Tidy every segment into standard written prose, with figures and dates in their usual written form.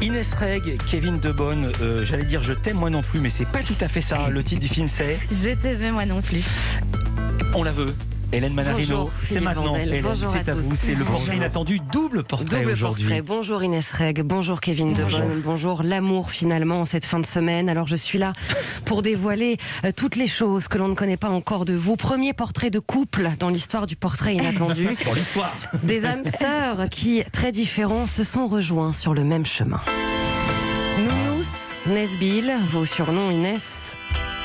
Inès Reg, Kevin Debonne, j'allais dire je t'aime moi non plus, mais c'est pas tout à fait ça. Le titre du film c'est Je te veux moi non plus. On la veut. Hélène Manarino, c'est maintenant. Hélène, c'est à vous, c'est le portrait inattendu, double portrait aujourd'hui. Bonjour Inès Reg, bonjour Kevin Debonne, bonjour l'amour finalement en cette fin de semaine. Alors je suis là pour dévoiler toutes les choses que l'on ne connaît pas encore de vous. Premier portrait de couple dans l'histoire du portrait inattendu. Dans l'histoire. Des âmes sœurs qui, très différents, se sont rejoints sur le même chemin. Nounous, Nesbill, vos surnoms Inès.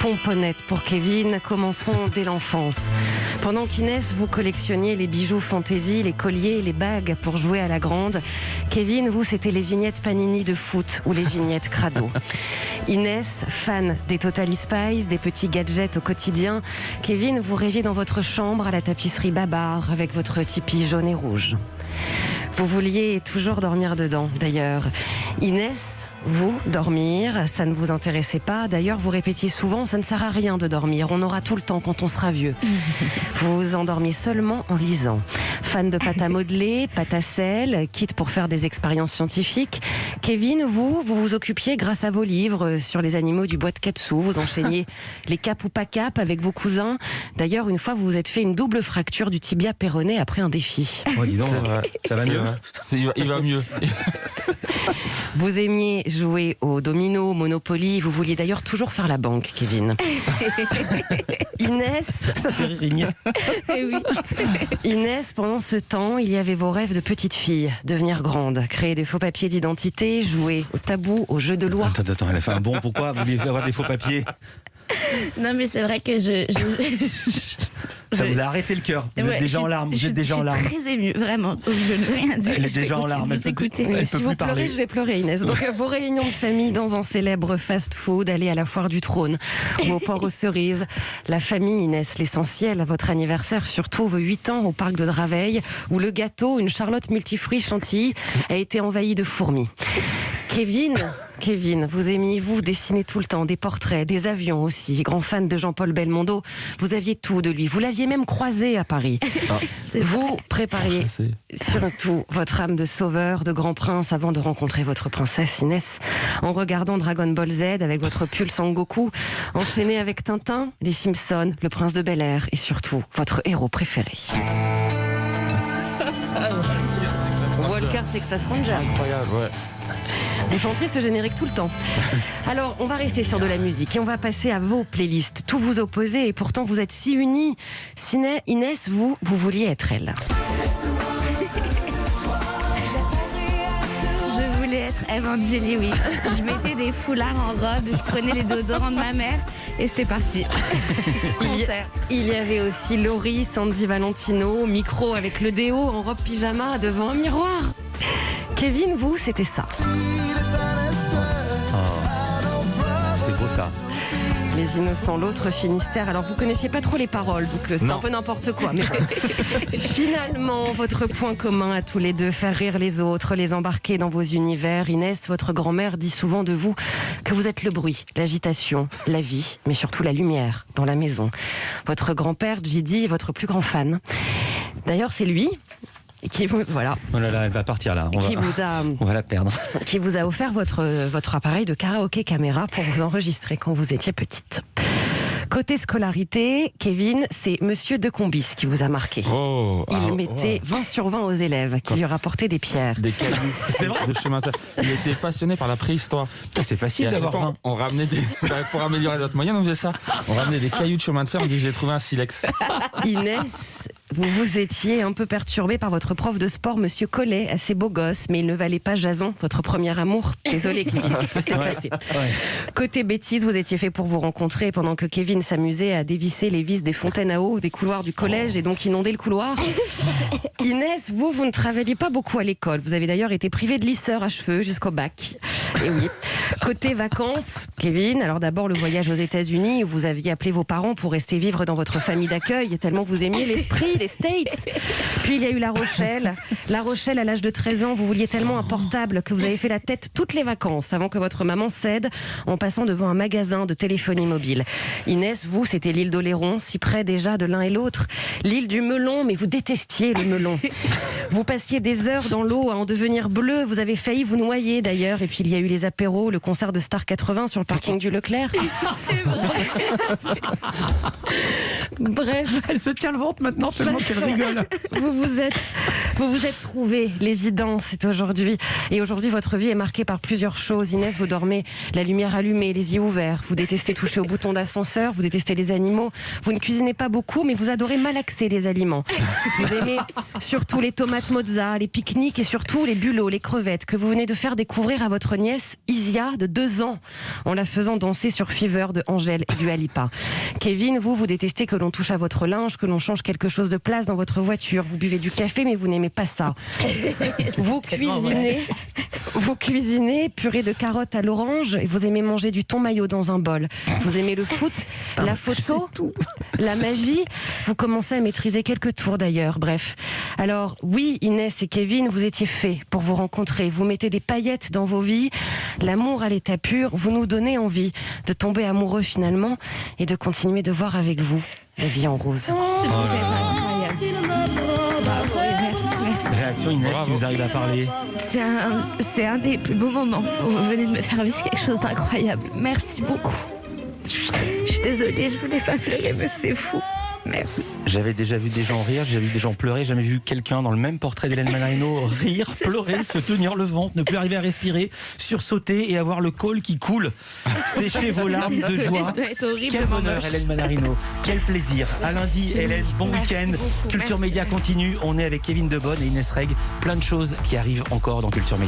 Pomponnette pour Kevin, commençons dès l'enfance. Pendant qu'Inès, vous collectionniez les bijoux fantaisie, les colliers, les bagues pour jouer à la grande, Kevin, vous, c'était les vignettes Panini de foot ou les vignettes Crado. Inès, fan des Totally Spice, des petits gadgets au quotidien, Kevin, vous rêviez dans votre chambre à la tapisserie Babar avec votre tipi jaune et rouge. Vous vouliez toujours dormir dedans, d'ailleurs. Inès, vous, dormir, ça ne vous intéressait pas. D'ailleurs, vous répétiez souvent, ça ne sert à rien de dormir, on aura tout le temps quand on sera vieux. Vous vous endormiez seulement en lisant. Fan de pâte à modeler, pâte à sel, quitte pour faire des expériences scientifiques. Kevin, vous vous occupiez grâce à vos livres sur les animaux du bois de Katsu. Vous enchaîniez les cap ou pas cap avec vos cousins. D'ailleurs, une fois, vous vous êtes fait une double fracture du tibia péroné après un défi. Oh, dis donc, ça va mieux. Il va mieux. Vous aimiez jouer au domino, au Monopoly. Vous vouliez d'ailleurs toujours faire la banque, Kevin. Inès, ça fait rire. Oui. Inès, pendant ce temps, il y avait vos rêves de petite fille, devenir grande, créer des faux papiers d'identité, jouer au tabou, au jeu de loi. Attends, elle a fait un bon. Pourquoi vous vouliez avoir des faux papiers? Non mais c'est vrai que Ça vous a arrêté le cœur. Vous êtes déjà en larmes. Vous êtes déjà en larmes. Je suis très émue, vraiment. Je ne veux rien dire. Elle est déjà en larmes. Vous écoutez. Si vous pleurez, je vais pleurer, Inès. Donc, vos réunions de famille dans un célèbre fast-food, aller à la foire du trône ou au port aux cerises. La famille, Inès, l'essentiel à votre anniversaire, surtout vos 8 ans au parc de Draveil, où le gâteau, une charlotte multifruits chantilly, a été envahi de fourmis. Kevin, vous aimiez dessiner tout le temps des portraits, des avions aussi. Grand fan de Jean-Paul Belmondo, vous aviez tout de lui. Vous l'aviez même croisé à Paris. Vous prépariez surtout votre âme de sauveur, de grand prince avant de rencontrer votre princesse Inès. En regardant Dragon Ball Z avec votre pull Sangoku, enchaîné avec Tintin, les Simpsons, le prince de Bel-Air et surtout votre héros préféré. Walker Texas Ranger. Incroyable, ouais. Vous chantiez ce générique tout le temps. Alors, on va rester sur de la musique et on va passer à vos playlists. Tous vous opposez et pourtant vous êtes si unis. Inès, vous vouliez être elle. Je voulais être Evangélie, oui. Je mettais des foulards en robe, je prenais les déodorants de ma mère et c'était parti. Il y avait aussi Laurie, Sandy Valentino, micro avec le déo en robe pyjama devant un miroir. Kevin, vous, c'était ça. C'est beau ça. Les Innocents, l'autre Finistère. Alors, vous connaissiez pas trop les paroles, donc c'est un peu n'importe quoi. Mais finalement, votre point commun à tous les deux, faire rire les autres, les embarquer dans vos univers. Inès, votre grand-mère dit souvent de vous que vous êtes le bruit, l'agitation, la vie, mais surtout la lumière dans la maison. Votre grand-père, Gidi, est votre plus grand fan. D'ailleurs, c'est lui qui vous, voilà. Oh là là, elle va partir là. On va la perdre. Qui vous a offert votre appareil de karaoké caméra pour vous enregistrer quand vous étiez petite. Côté scolarité, Kevin, c'est Monsieur Decombis qui vous a marqué. Il mettait 20 sur 20 aux élèves qui lui rapportaient des pierres. Des cailloux. C'est vrai. De chemin de fer. Il était passionné par la préhistoire. C'est facile d'avoir 20. On ramenait pour améliorer notre moyenne, on faisait ça. On ramenait des cailloux de chemin de fer, on dit j'ai trouvé un silex. Inès, vous étiez un peu perturbée par votre prof de sport, Monsieur Collet, assez beau gosse, mais il ne valait pas Jason, votre premier amour. Désolé, Kevin, c'était passé. Ouais. Côté bêtise, vous étiez fait pour vous rencontrer pendant que Kevin s'amusait à dévisser les vis des fontaines à eau des couloirs du collège et donc inonder le couloir. Inès, vous ne travailliez pas beaucoup à l'école. Vous avez d'ailleurs été privée de lisseur à cheveux jusqu'au bac. Et oui. Côté vacances, Kevin, alors d'abord le voyage aux États-Unis, où vous aviez appelé vos parents pour rester vivre dans votre famille d'accueil, tellement vous aimiez l'esprit les States. Puis il y a eu La Rochelle. La Rochelle, à l'âge de 13 ans, vous vouliez tellement un portable que vous avez fait la tête toutes les vacances avant que votre maman cède en passant devant un magasin de téléphonie mobile. Inès, vous, c'était l'île d'Oléron, si près déjà de l'un et l'autre. L'île du melon, mais vous détestiez le melon. Vous passiez des heures dans l'eau à en devenir bleu. Vous avez failli vous noyer d'ailleurs. Et puis il y a eu les apéros, le concert de Star 80 sur le parking du Leclerc. C'est vrai. Bref. Elle se tient le ventre maintenant tellement qu'elle rigole. Vous vous êtes trouvé. L'évidence est aujourd'hui. Et aujourd'hui, votre vie est marquée par plusieurs choses. Inès, vous dormez la lumière allumée, les yeux ouverts. Vous détestez toucher au bouton d'ascenseur. Vous détestez les animaux. Vous ne cuisinez pas beaucoup, mais vous adorez malaxer les aliments. Vous aimez surtout les tomates mozza, les pique-niques et surtout les bulots, les crevettes que vous venez de faire découvrir à votre nièce Isia de 2 ans en la faisant danser sur Fever de Angèle et du Alipa. Kevin, vous détestez que l'on touche à votre linge, que l'on change quelque chose de place dans votre voiture. Vous buvez du café, mais vous n'aimez pas ça. Vous cuisinez purée de carottes à l'orange et vous aimez manger du thon mayo dans un bol. Vous aimez le foot, la photo, la magie. Vous commencez à maîtriser quelques tours d'ailleurs. Bref. Alors oui, Inès et Kevin, vous étiez faits pour vous rencontrer. Vous mettez des paillettes dans vos vies, l'amour à l'état pur. Vous nous donnez envie de tomber amoureux finalement et de continuer de voir avec vous la vie en rose. Vous êtes incroyable. Bravo, merci. Réaction Inès, si vous arrivez à parler. C'est un des plus beaux moments. Vous venez de me faire vivre quelque chose d'incroyable. Merci beaucoup. Je suis désolée, je voulais pas pleurer, mais c'est fou. Merci. J'avais déjà vu des gens rire, j'avais vu des gens pleurer, j'ai jamais vu quelqu'un dans le même portrait d'Hélène Manarino rire, pleurer, se tenir le ventre, ne plus arriver à respirer, sursauter et avoir le col qui coule. Sécher vos larmes de joie. Quel bonheur, Hélène Manarino. Quel plaisir. À lundi, Hélène, bon week-end. Culture Média continue. On est avec Kevin Debonne et Inès Reg. Plein de choses qui arrivent encore dans Culture Média.